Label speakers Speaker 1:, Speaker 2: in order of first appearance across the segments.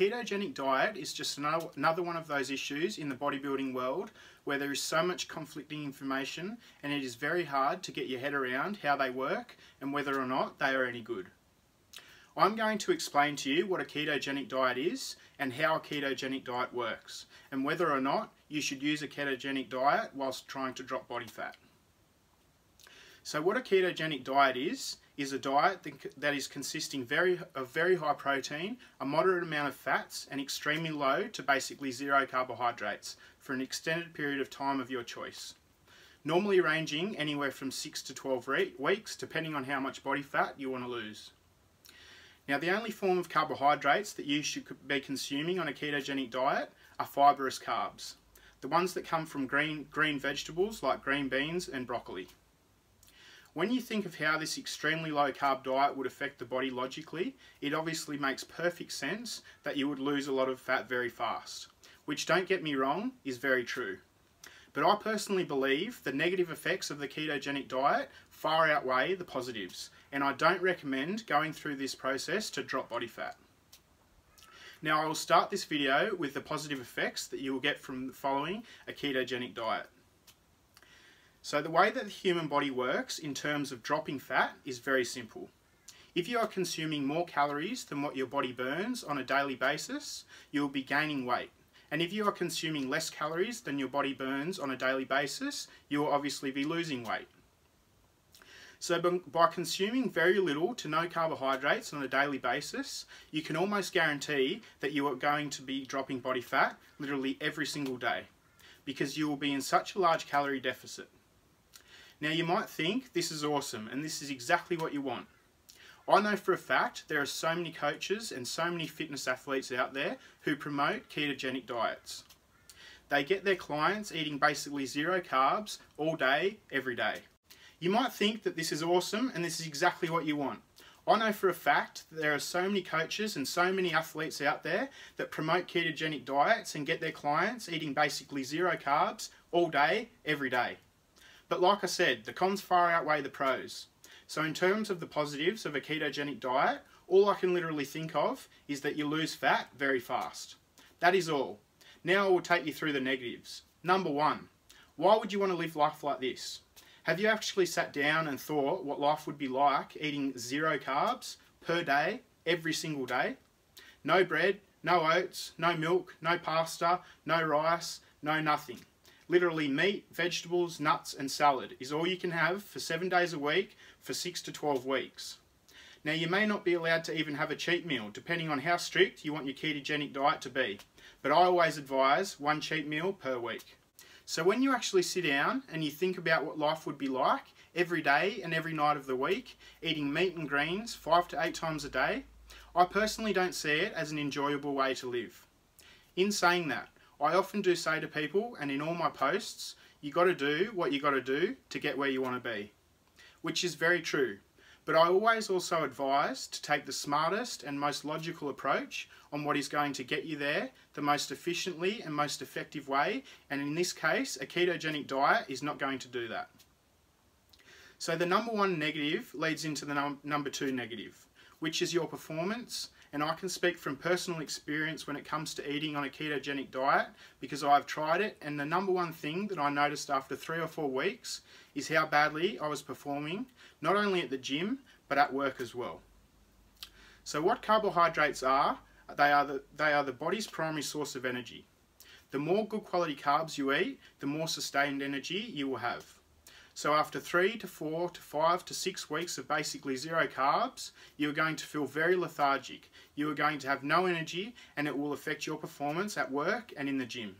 Speaker 1: ketogenic diet is just another one of those issues in the bodybuilding world where there is so much conflicting information and it is very hard to get your head around how they work and whether or not they are any good. I'm going to explain to you what a ketogenic diet is and how a ketogenic diet works, and whether or not you should use a ketogenic diet whilst trying to drop body fat. So what a ketogenic diet is a diet that is consisting of very high protein, a moderate amount of fats, and extremely low to basically zero carbohydrates for an extended period of time of your choice. Normally ranging anywhere from 6 to 12 weeks, depending on how much body fat you want to lose. Now, the only form of carbohydrates that you should be consuming on a ketogenic diet are fibrous carbs, the ones that come from green vegetables like green beans and broccoli. When you think of how this extremely low carb diet would affect the body logically, it obviously makes perfect sense that you would lose a lot of fat very fast, which, don't get me wrong, is very true. But I personally believe the negative effects of the ketogenic diet far outweigh the positives, and I don't recommend going through this process to drop body fat. Now, I will start this video with the positive effects that you will get from following a ketogenic diet. So the way that the human body works in terms of dropping fat is very simple. If you are consuming more calories than what your body burns on a daily basis, you will be gaining weight. And if you are consuming less calories than your body burns on a daily basis, you will obviously be losing weight. So by consuming very little to no carbohydrates on a daily basis, you can almost guarantee that you are going to be dropping body fat literally every single day, because you will be in such a large calorie deficit. Now, you might think this is awesome and this is exactly what you want. I know for a fact there are so many coaches and so many fitness athletes out there who promote ketogenic diets. They get their clients eating basically zero carbs all day, every day. You might think that this is awesome and this is exactly what you want. I know for a fact that there are so many coaches and so many athletes out there that promote ketogenic diets and get their clients eating basically zero carbs all day, every day. But like I said, the cons far outweigh the pros. So in terms of the positives of a ketogenic diet, all I can literally think of is that you lose fat very fast. That is all. Now I will take you through the negatives. Number one, why would you want to live life like this? Have you actually sat down and thought what life would be like eating zero carbs per day, every single day? No bread, no oats, no milk, no pasta, no rice, no nothing. Literally meat, vegetables, nuts and salad is all you can have for 7 days a week for 6 to 12 weeks. Now, you may not be allowed to even have a cheat meal depending on how strict you want your ketogenic diet to be, but I always advise one cheat meal per week. So when you actually sit down and you think about what life would be like every day and every night of the week, eating meat and greens 5 to 8 times a day, I personally don't see it as an enjoyable way to live. In saying that, I often do say to people, and in all my posts, you got to do what you got to do to get where you want to be, which is very true. But I always also advise to take the smartest and most logical approach on what is going to get you there the most efficiently and most effective way, and in this case, a ketogenic diet is not going to do that. So the number one negative leads into the number two negative, which is your performance. And I can speak from personal experience when it comes to eating on a ketogenic diet, because I've tried it, and the number one thing that I noticed after 3 or 4 weeks is how badly I was performing, not only at the gym, but at work as well. So what carbohydrates are, they are the body's primary source of energy. The more good quality carbs you eat, the more sustained energy you will have. So after 3 to 4 to 5 to 6 weeks of basically zero carbs, you're going to feel very lethargic. You are going to have no energy, and it will affect your performance at work and in the gym.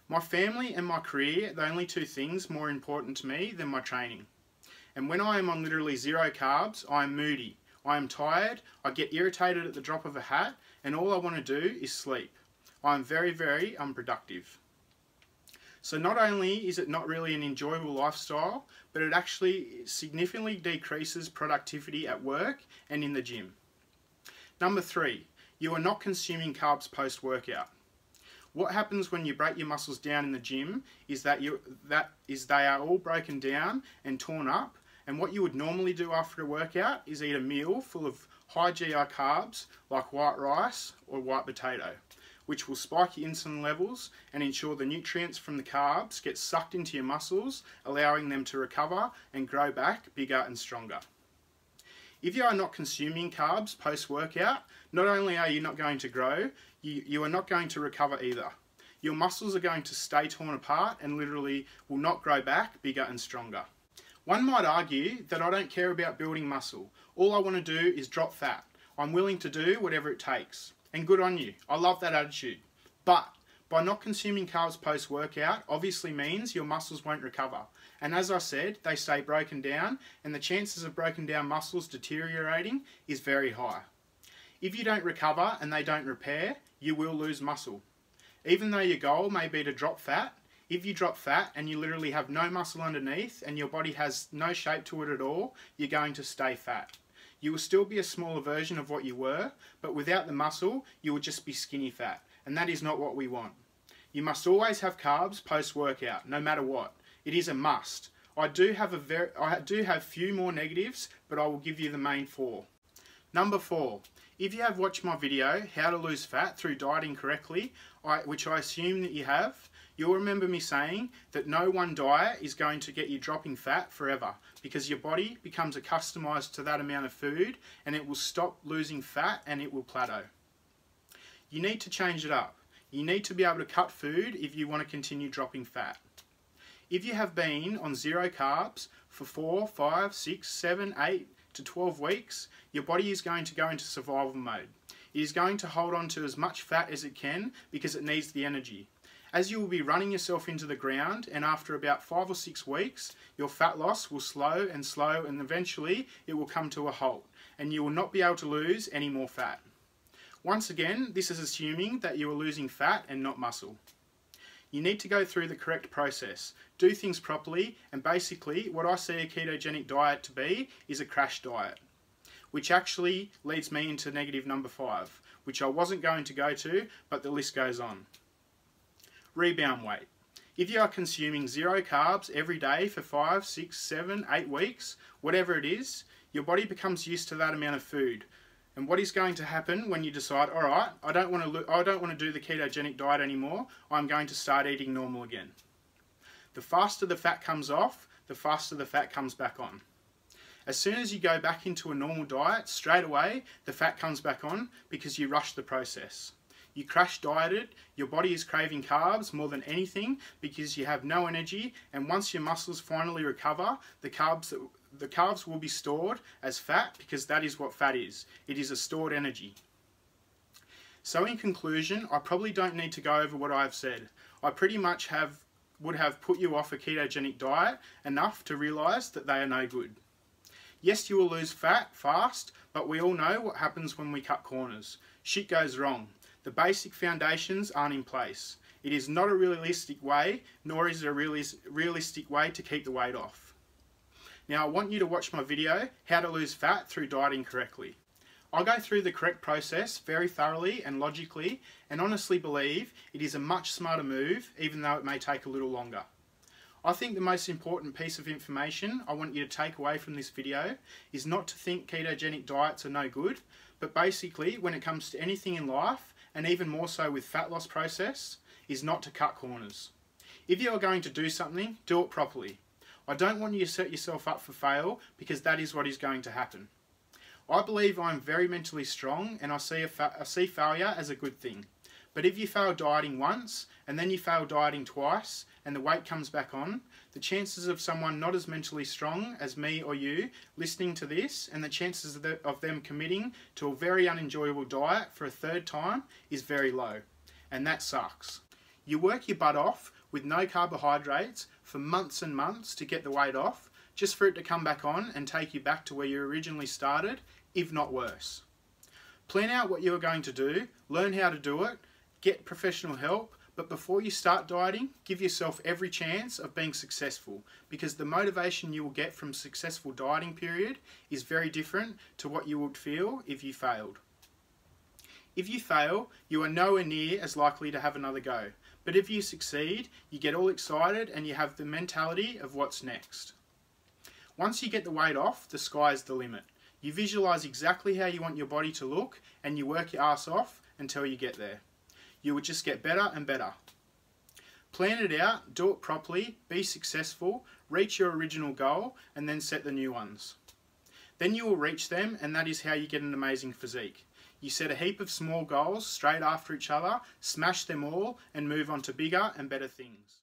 Speaker 1: My family and my career are the only two things more important to me than my training. And when I am on literally zero carbs, I am moody, I am tired, I get irritated at the drop of a hat, and all I want to do is sleep. I am very, very unproductive. So not only is it not really an enjoyable lifestyle, but it actually significantly decreases productivity at work and in the gym. Number 3, you are not consuming carbs post-workout. What happens when you break your muscles down in the gym is that they are all broken down and torn up, and what you would normally do after a workout is eat a meal full of high GI carbs like white rice or white potato, which will spike your insulin levels and ensure the nutrients from the carbs get sucked into your muscles, allowing them to recover and grow back bigger and stronger. If you are not consuming carbs post-workout, not only are you not going to grow, you are not going to recover either. Your muscles are going to stay torn apart and literally will not grow back bigger and stronger. One might argue that I don't care about building muscle. All I want to do is drop fat. I'm willing to do whatever it takes. And good on you. I love that attitude. But by not consuming carbs post-workout obviously means your muscles won't recover. And as I said, they stay broken down, and the chances of broken down muscles deteriorating is very high. If you don't recover and they don't repair, you will lose muscle. Even though your goal may be to drop fat, if you drop fat and you literally have no muscle underneath and your body has no shape to it at all, you're going to stay fat. You will still be a smaller version of what you were, but without the muscle, you will just be skinny fat. And that is not what we want. You must always have carbs post-workout, no matter what. It is a must. I do have few more negatives, but I will give you the main 4. Number 4. If you have watched my video, How to Lose Fat Through Dieting Correctly, which I assume that you have, you'll remember me saying that no one diet is going to get you dropping fat forever, because your body becomes accustomed to that amount of food and it will stop losing fat and it will plateau. You need to change it up. You need to be able to cut food if you want to continue dropping fat. If you have been on 0 carbs for 4, 5, 6, 7, 8 to 12 weeks, your body is going to go into survival mode. It is going to hold on to as much fat as it can because it needs the energy. As you will be running yourself into the ground, and after about 5 or 6 weeks, your fat loss will slow, and eventually it will come to a halt, and you will not be able to lose any more fat. Once again, this is assuming that you are losing fat and not muscle. You need to go through the correct process, do things properly, and basically what I see a ketogenic diet to be is a crash diet, which actually leads me into negative number 5, which I wasn't going to go to, but the list goes on. Rebound weight. If you are consuming 0 carbs every day for 5, 6, 7, 8 weeks, whatever it is, your body becomes used to that amount of food. And what is going to happen when you decide, all right, I don't want to do the ketogenic diet anymore, I'm going to start eating normal again. The faster the fat comes off, the faster the fat comes back on. As soon as you go back into a normal diet, straight away, the fat comes back on because you rushed the process. You crash dieted, your body is craving carbs more than anything because you have no energy, and once your muscles finally recover, the carbs will be stored as fat because that is what fat is. It is a stored energy. So in conclusion, I probably don't need to go over what I've said. I pretty much would have put you off a ketogenic diet enough to realise that they are no good. Yes, you will lose fat fast, but we all know what happens when we cut corners. Shit goes wrong. The basic foundations aren't in place. It is not a realistic way, nor is it a realistic way to keep the weight off. Now I want you to watch my video, How to Lose Fat Through Dieting Correctly. I'll go through the correct process very thoroughly and logically, and honestly believe it is a much smarter move, even though it may take a little longer. I think the most important piece of information I want you to take away from this video is not to think ketogenic diets are no good, but basically when it comes to anything in life, and even more so with fat loss process, is not to cut corners. If you are going to do something, do it properly. I don't want you to set yourself up for fail, because that is what is going to happen. I believe I am very mentally strong, and I see failure as a good thing. But if you fail dieting once, and then you fail dieting twice, and the weight comes back on, the chances of someone not as mentally strong as me or you listening to this, and the chances of them committing to a very unenjoyable diet for a 3rd time is very low. And that sucks. You work your butt off with no carbohydrates for months and months to get the weight off, just for it to come back on and take you back to where you originally started, if not worse. Plan out what you are going to do, learn how to do it, get professional help, but before you start dieting, give yourself every chance of being successful, because the motivation you will get from a successful dieting period is very different to what you would feel if you failed. If you fail, you are nowhere near as likely to have another go. But if you succeed, you get all excited and you have the mentality of what's next. Once you get the weight off, the sky is the limit. You visualize exactly how you want your body to look and you work your ass off until you get there. You will just get better and better. Plan it out, do it properly, be successful, reach your original goal, and then set the new ones. Then you will reach them, and that is how you get an amazing physique. You set a heap of small goals straight after each other, smash them all, and move on to bigger and better things.